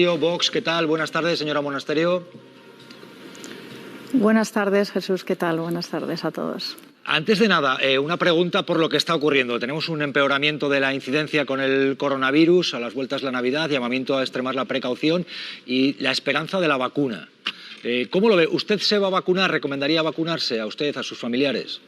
Vox, ¿qué tal? Buenas tardes, señora Monasterio. Buenas tardes, Jesús, ¿qué tal? Buenas tardes a todos. Antes de nada, una pregunta por lo que está ocurriendo. Tenemos un empeoramiento de la incidencia con el coronavirus, a las vueltas de la Navidad, llamamiento a extremar la precaución y la esperanza de la vacuna. ¿Cómo lo ve? ¿Usted se va a vacunar? ¿Recomendaría vacunarse a usted, a sus familiares?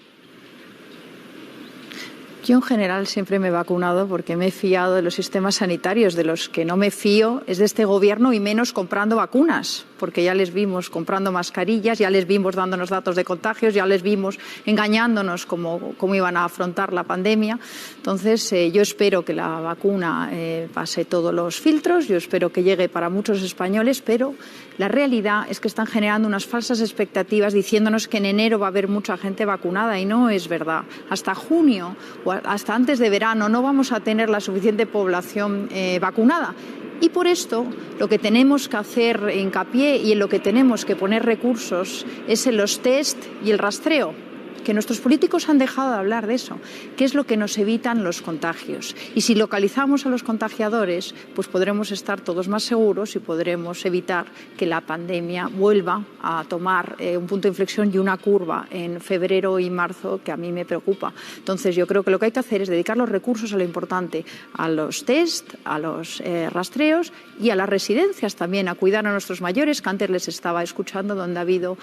Yo en general siempre me he vacunado porque me he fiado de los sistemas sanitarios. De los que no me fío es de este gobierno y menos comprando vacunas, porque ya les vimos comprando mascarillas, ya les vimos dándonos datos de contagios, ya les vimos engañándonos cómo iban a afrontar la pandemia. Entonces yo espero que la vacuna pase todos los filtros, yo espero que llegue para muchos españoles, pero la realidad es que están generando unas falsas expectativas diciéndonos que en enero va a haber mucha gente vacunada y no es verdad. Hasta junio o hasta antes de verano no vamos a tener la suficiente población vacunada. Y por esto lo que tenemos que hacer hincapié y en lo que tenemos que poner recursos es en los test y el rastreo, que nuestros políticos han dejado de hablar de eso, que es lo que nos evitan los contagios. Y si localizamos a los contagiadores, pues podremos estar todos más seguros y podremos evitar que la pandemia vuelva a tomar un punto de inflexión y una curva en febrero y marzo que a mí me preocupa. Entonces yo creo que lo que hay que hacer es dedicar los recursos a lo importante, a los test, a los rastreos y a las residencias también, a cuidar a nuestros mayores, que antes les estaba escuchando, donde ha habido,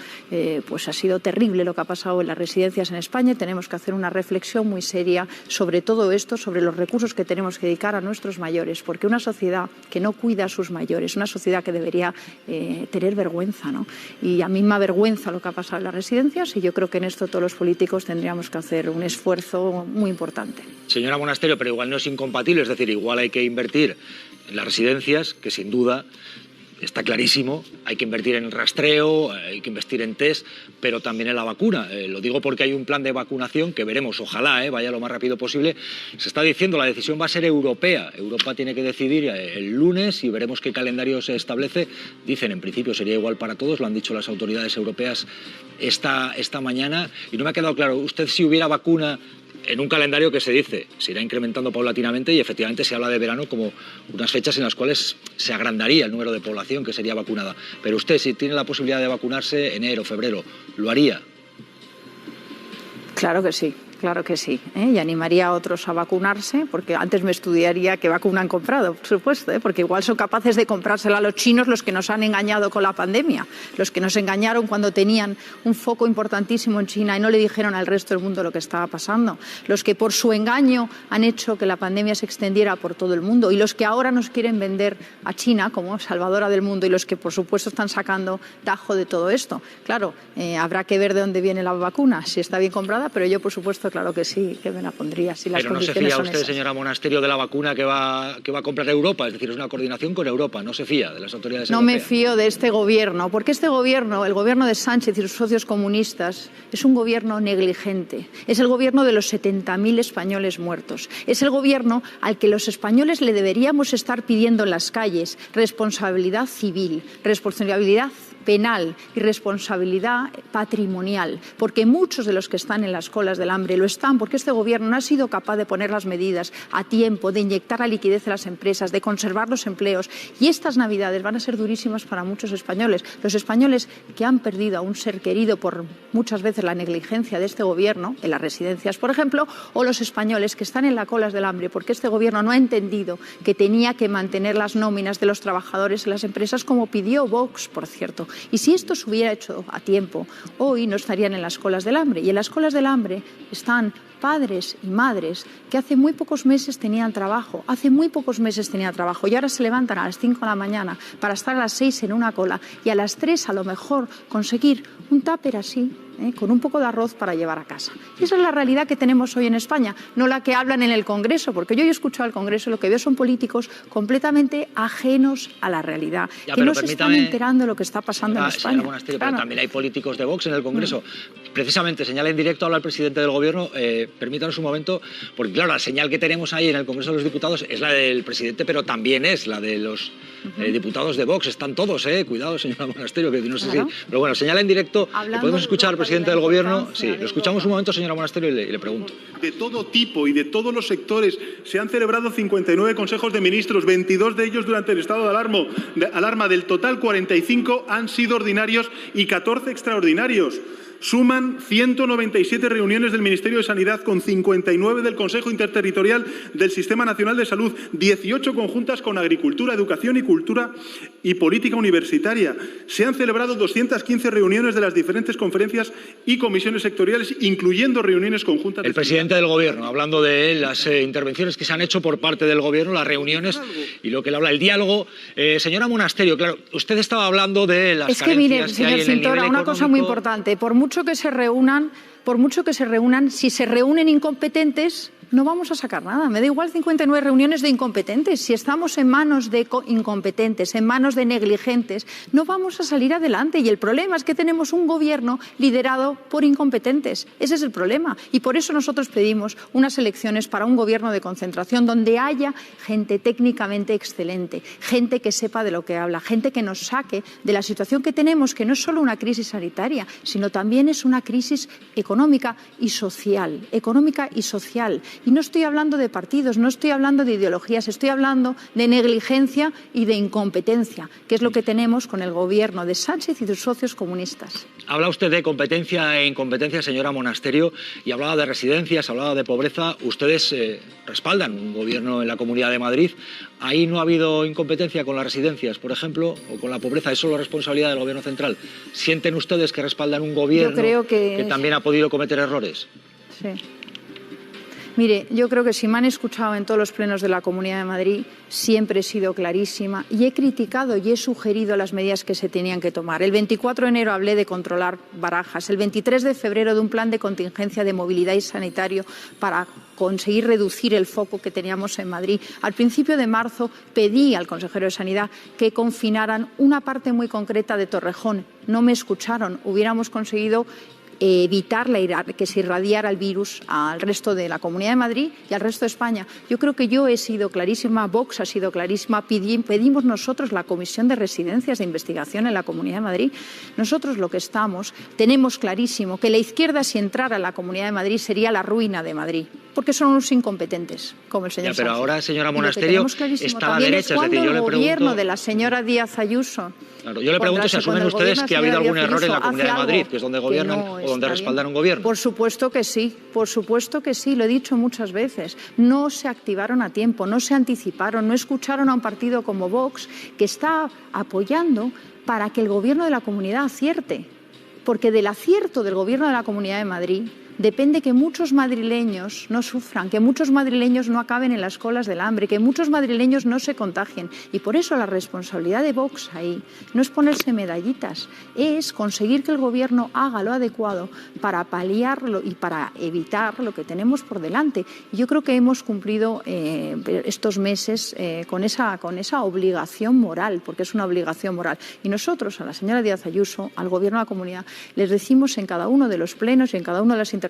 pues ha sido terrible lo que ha pasado en las residencias en España. Tenemos que hacer una reflexión muy seria sobre todo esto, sobre los recursos que tenemos que dedicar a nuestros mayores, porque una sociedad que no cuida a sus mayores, una sociedad que debería tener vergüenza, ¿no? Y a mí me avergüenza lo que ha pasado en las residencias y yo creo que en esto todos los políticos tendríamos que hacer un esfuerzo muy importante. Señora Monasterio, pero igual no es incompatible, es decir, igual hay que invertir en las residencias, que sin duda está clarísimo, hay que invertir en rastreo, hay que invertir en test, pero también en la vacuna. Lo digo porque hay un plan de vacunación que veremos, ojalá vaya lo más rápido posible. Se está diciendo, la decisión va a ser europea. Europa tiene que decidir el lunes y veremos qué calendario se establece. Dicen, en principio sería igual para todos, lo han dicho las autoridades europeas esta mañana. Y no me ha quedado claro, usted si hubiera vacuna en un calendario que se dice, se irá incrementando paulatinamente y efectivamente se habla de verano como unas fechas en las cuales se agrandaría el número de población que sería vacunada. Pero usted, si tiene la posibilidad de vacunarse enero, febrero, ¿lo haría? Claro que sí. Claro que sí, y animaría a otros a vacunarse, porque antes me estudiaría qué vacuna han comprado, por supuesto, porque igual son capaces de comprársela a los chinos los que nos han engañado con la pandemia, los que nos engañaron cuando tenían un foco importantísimo en China y no le dijeron al resto del mundo lo que estaba pasando, los que por su engaño han hecho que la pandemia se extendiera por todo el mundo y los que ahora nos quieren vender a China como salvadora del mundo y los que por supuesto están sacando tajo de todo esto. Claro, habrá que ver de dónde viene la vacuna, si está bien comprada, pero yo por supuesto claro que sí, que me la pondría si las condiciones son esas. Pero no se fía usted, señora Monasterio, de la vacuna que va a comprar Europa, es decir, es una coordinación con Europa, no se fía de las autoridades europeas. No me fío de este gobierno, porque este gobierno, el gobierno de Sánchez y sus socios comunistas, es un gobierno negligente, es el gobierno de los 70.000 españoles muertos, es el gobierno al que los españoles le deberíamos estar pidiendo en las calles responsabilidad civil, responsabilidad penal y responsabilidad patrimonial, porque muchos de los que están en las colas del hambre lo están porque este gobierno no ha sido capaz de poner las medidas a tiempo, de inyectar la liquidez a las empresas, de conservar los empleos. Y estas Navidades van a ser durísimas para muchos españoles. Los españoles que han perdido a un ser querido por muchas veces la negligencia de este gobierno, en las residencias, por ejemplo, o los españoles que están en las colas del hambre porque este gobierno no ha entendido que tenía que mantener las nóminas de los trabajadores en las empresas, como pidió Vox, por cierto. Y si esto se hubiera hecho a tiempo, hoy no estarían en las colas del hambre. Y en las colas del hambre están padres y madres que hace muy pocos meses tenían trabajo, y ahora se levantan a las 5 de la mañana para estar a las 6 en una cola y a las 3 a lo mejor conseguir un tupper así, con un poco de arroz para llevar a casa. Y esa es la realidad que tenemos hoy en España, no la que hablan en el Congreso, porque yo he escuchado al Congreso y lo que veo son políticos completamente ajenos a la realidad, que no se están enterando de lo que está pasando en España. Monasterio, pero también hay políticos de Vox en el Congreso. Precisamente, señala en directo, habla el presidente del Gobierno, permítanos un momento, porque claro, la señal que tenemos ahí en el Congreso de los Diputados es la del presidente, pero también es la de los diputados de Vox, están todos, cuidado, señora Monasterio, que no sé si... Pero bueno, señala en directo, podemos escuchar al presidente presidente del Gobierno. Sí, lo escuchamos un momento, señora Monasterio, y le pregunto. De todo tipo y de todos los sectores se han celebrado 59 consejos de ministros, 22 de ellos durante el estado de alarma. Del total, 45 han sido ordinarios y 14 extraordinarios. Suman 197 reuniones del Ministerio de Sanidad con 59 del Consejo Interterritorial del Sistema Nacional de Salud, 18 conjuntas con Agricultura, Educación y Cultura y Política Universitaria. Se han celebrado 215 reuniones de las diferentes conferencias y comisiones sectoriales, incluyendo reuniones conjuntas. El presidente del Gobierno, hablando de las intervenciones que se han hecho por parte del Gobierno, las reuniones y lo que le habla, el diálogo. Señora Monasterio, claro, usted estaba hablando de las carencias mire, que hay en el nivel económico. Una cosa muy importante, por mucho que se reúnan, si se reúnen incompetentes, no vamos a sacar nada. Me da igual 59 reuniones de incompetentes. Si estamos en manos de incompetentes, en manos de negligentes, no vamos a salir adelante. Y el problema es que tenemos un gobierno liderado por incompetentes. Ese es el problema. Y por eso nosotros pedimos unas elecciones para un gobierno de concentración donde haya gente técnicamente excelente, gente que sepa de lo que habla, gente que nos saque de la situación que tenemos, que no es solo una crisis sanitaria, sino también es una crisis económica y social. Y no estoy hablando de partidos, no estoy hablando de ideologías, estoy hablando de negligencia y de incompetencia, que es lo que tenemos con el gobierno de Sánchez y sus socios comunistas. Habla usted de competencia e incompetencia, señora Monasterio, y hablaba de residencias, hablaba de pobreza. Ustedes respaldan un gobierno en la Comunidad de Madrid. Ahí no ha habido incompetencia con las residencias, por ejemplo, o con la pobreza. ¿Es solo responsabilidad del Gobierno central? ¿Sienten ustedes que respaldan un gobierno que también ha podido cometer errores? Sí. Mire, yo creo que si me han escuchado en todos los plenos de la Comunidad de Madrid, siempre he sido clarísima y he criticado y he sugerido las medidas que se tenían que tomar. El 24 de enero hablé de controlar barajas, el 23 de febrero de un plan de contingencia de movilidad y sanitario para conseguir reducir el foco que teníamos en Madrid. Al principio de marzo pedí al consejero de Sanidad que confinaran una parte muy concreta de Torrejón. No me escucharon. Hubiéramos conseguido evitar que se irradiara el virus al resto de la Comunidad de Madrid y al resto de España. Yo creo que yo he sido clarísima, Vox ha sido clarísima, pedimos nosotros la Comisión de Residencias de Investigación en la Comunidad de Madrid. Nosotros tenemos clarísimo que la izquierda, si entrara en la Comunidad de Madrid, sería la ruina de Madrid, porque son unos incompetentes, como el señor Sánchez. Pero ahora, señora Monasterio, está a la derecha. Es decir, yo le pregunto... el gobierno de la señora Díaz Ayuso... Claro, yo le pregunto si asumen ustedes que ha habido algún error en la Comunidad de Madrid, que es donde gobiernan o donde respaldan un gobierno. Por supuesto que sí, lo he dicho muchas veces. No se activaron a tiempo, no se anticiparon, no escucharon a un partido como Vox, que está apoyando para que el gobierno de la comunidad acierte. Porque del acierto del gobierno de la Comunidad de Madrid depende que muchos madrileños no sufran, que muchos madrileños no acaben en las colas del hambre, que muchos madrileños no se contagien. Y por eso la responsabilidad de Vox ahí no es ponerse medallitas, es conseguir que el gobierno haga lo adecuado para paliarlo y para evitar lo que tenemos por delante. Y yo creo que hemos cumplido estos meses con esa obligación moral, porque es una obligación moral. Y nosotros, a la señora Díaz Ayuso, al gobierno de la comunidad, les decimos en cada uno de los plenos y en cada una de las intervenciones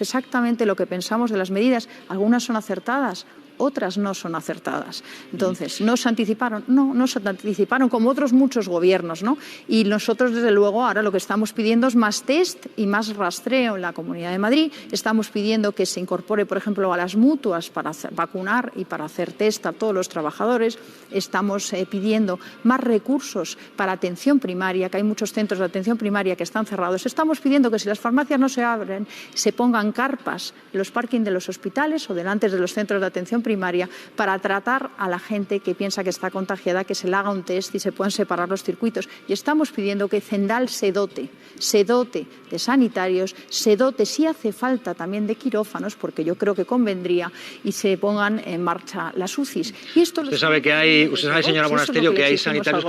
exactamente lo que pensamos de las medidas. Algunas son acertadas, otras no son acertadas. Entonces, ¿no se anticiparon? No se anticiparon, como otros muchos gobiernos, ¿no? Y nosotros, desde luego, ahora lo que estamos pidiendo es más test y más rastreo en la Comunidad de Madrid. Estamos pidiendo que se incorpore, por ejemplo, a las mutuas para vacunar y para hacer test a todos los trabajadores. Estamos pidiendo más recursos para atención primaria, que hay muchos centros de atención primaria que están cerrados. Estamos pidiendo que si las farmacias no se abren, se pongan carpas en los parkings de los hospitales o delante de los centros de atención primaria para tratar a la gente que piensa que está contagiada, que se le haga un test y se puedan separar los circuitos. Y estamos pidiendo que Zendal se dote de sanitarios, se dote, si hace falta, también de quirófanos, porque yo creo que convendría, y se pongan en marcha las UCIs. Y esto usted sabe, señora Monasterio, que hay sanitarios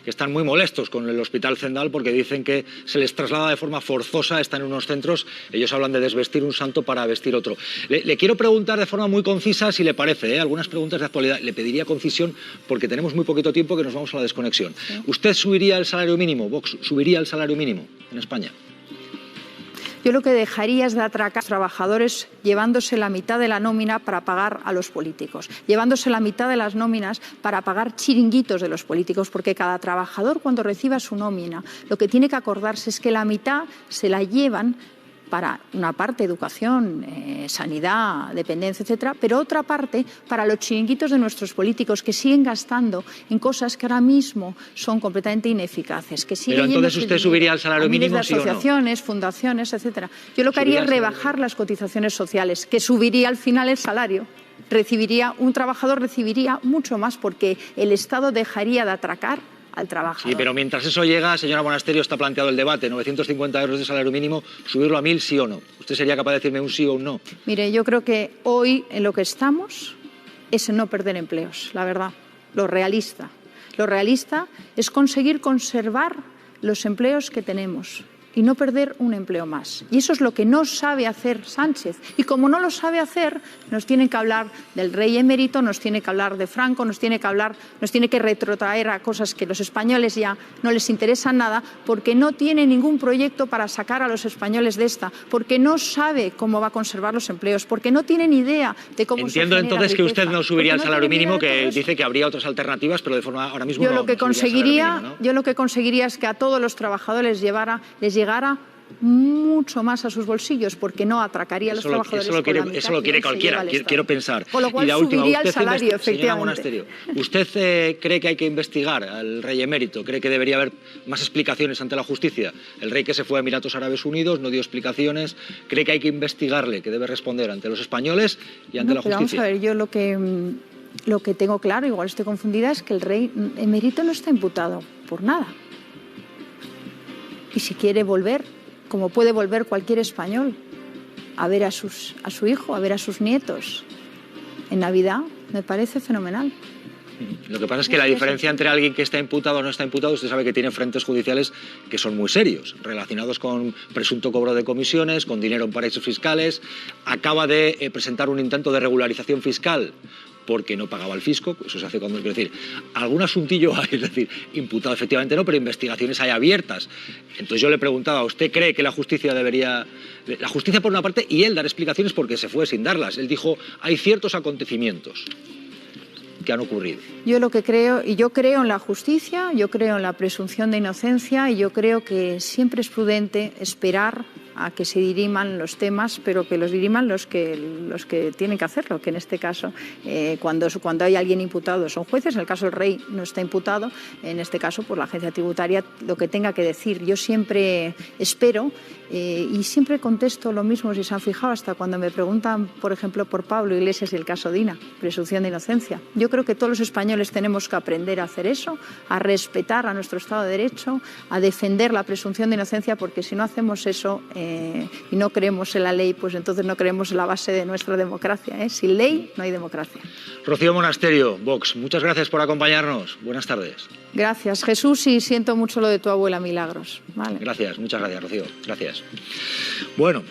que están muy molestos con el Hospital Zendal porque dicen que se les traslada de forma forzosa, están en unos centros, ellos hablan de desvestir un santo para vestir otro. Le quiero preguntar de forma muy concisa, si le parece, algunas preguntas de actualidad. Le pediría concisión porque tenemos muy poquito tiempo, que nos vamos a la desconexión. ¿Usted subiría el salario mínimo? ¿Vox subiría el salario mínimo en España? Yo lo que dejaría es de atracar a los trabajadores llevándose la mitad de la nómina para pagar a los políticos, llevándose la mitad de las nóminas para pagar chiringuitos de los políticos, porque cada trabajador cuando reciba su nómina lo que tiene que acordarse es que la mitad se la llevan para una parte educación, sanidad, dependencia, etcétera, pero otra parte para los chiringuitos de nuestros políticos que siguen gastando en cosas que ahora mismo son completamente ineficaces. Que siguen pero entonces usted subiría el salario mínimo, ¿sí o no? Asociaciones, fundaciones, etcétera. Yo lo que haría es rebajar las cotizaciones sociales, que subiría al final el salario. Un trabajador recibiría mucho más porque el Estado dejaría de atracar al trabajador. Sí, pero mientras eso llega, señora Monasterio, está planteado el debate, 950 euros de salario mínimo, subirlo a 1.000, sí o no. ¿Usted sería capaz de decirme un sí o un no? Mire, yo creo que hoy en lo que estamos es en no perder empleos, la verdad, lo realista. Lo realista es conseguir conservar los empleos que tenemos y no perder un empleo más. Y eso es lo que no sabe hacer Sánchez. Y como no lo sabe hacer, nos tiene que hablar del rey emérito, nos tiene que hablar de Franco, nos tiene que retrotraer a cosas que los españoles ya no les interesan nada, porque no tiene ningún proyecto para sacar a los españoles de esta, porque no sabe cómo va a conservar los empleos, porque no tiene ni idea de cómo se genera entonces riqueza, que usted no subiría el salario mínimo, que que dice que habría otras alternativas, pero de forma ahora mismo yo no. lo que conseguiría, yo lo que conseguiría es que a todos los trabajadores les llegara mucho más a sus bolsillos, porque no atracaría a los trabajadores. Eso lo quiere cualquiera, quiero pensar. Con lo cual subiría el salario, efectivamente. Monasterio, ¿usted cree que hay que investigar al rey emérito? ¿Cree que debería haber más explicaciones ante la justicia? El rey que se fue a Emiratos Árabes Unidos no dio explicaciones. ¿Cree que hay que investigarle, que debe responder ante los españoles y ante la justicia? Vamos a ver, yo lo que tengo claro, igual estoy confundida, es que el rey emérito no está imputado por nada. Y si quiere volver, como puede volver cualquier español, a ver a su hijo, a ver a sus nietos en Navidad, me parece fenomenal. Lo que pasa es que la diferencia entre alguien que está imputado o no está imputado, usted sabe que tiene frentes judiciales que son muy serios, relacionados con presunto cobro de comisiones, con dinero en paraísos fiscales. Acaba de presentar un intento de regularización fiscal porque no pagaba el fisco, eso se hace cuando, es decir, algún asuntillo hay, es decir, imputado efectivamente no, pero investigaciones hay abiertas. Entonces yo le preguntaba, ¿usted cree que la justicia debería, la justicia por una parte, y él dar explicaciones porque se fue sin darlas? Él dijo, hay ciertos acontecimientos que han ocurrido. Yo lo que creo, y yo creo en la justicia, yo creo en la presunción de inocencia, y yo creo que siempre es prudente esperar a que se diriman los temas, pero que los diriman los que tienen que hacerlo, que en este caso, cuando hay alguien imputado son jueces. En el caso del rey no está imputado, en este caso pues la agencia tributaria lo que tenga que decir. Yo siempre espero y siempre contesto lo mismo, si se han fijado, hasta cuando me preguntan, por ejemplo, por Pablo Iglesias y el caso Dina, presunción de inocencia. Yo creo que todos los españoles tenemos que aprender a hacer eso, a respetar a nuestro Estado de Derecho, a defender la presunción de inocencia, porque si no hacemos eso y no creemos en la ley, pues entonces no creemos en la base de nuestra democracia. Sin ley no hay democracia. Rocío Monasterio, Vox, muchas gracias por acompañarnos. Buenas tardes. Gracias, Jesús, y siento mucho lo de tu abuela Milagros. Vale. Gracias, muchas gracias, Rocío. Gracias. Bueno.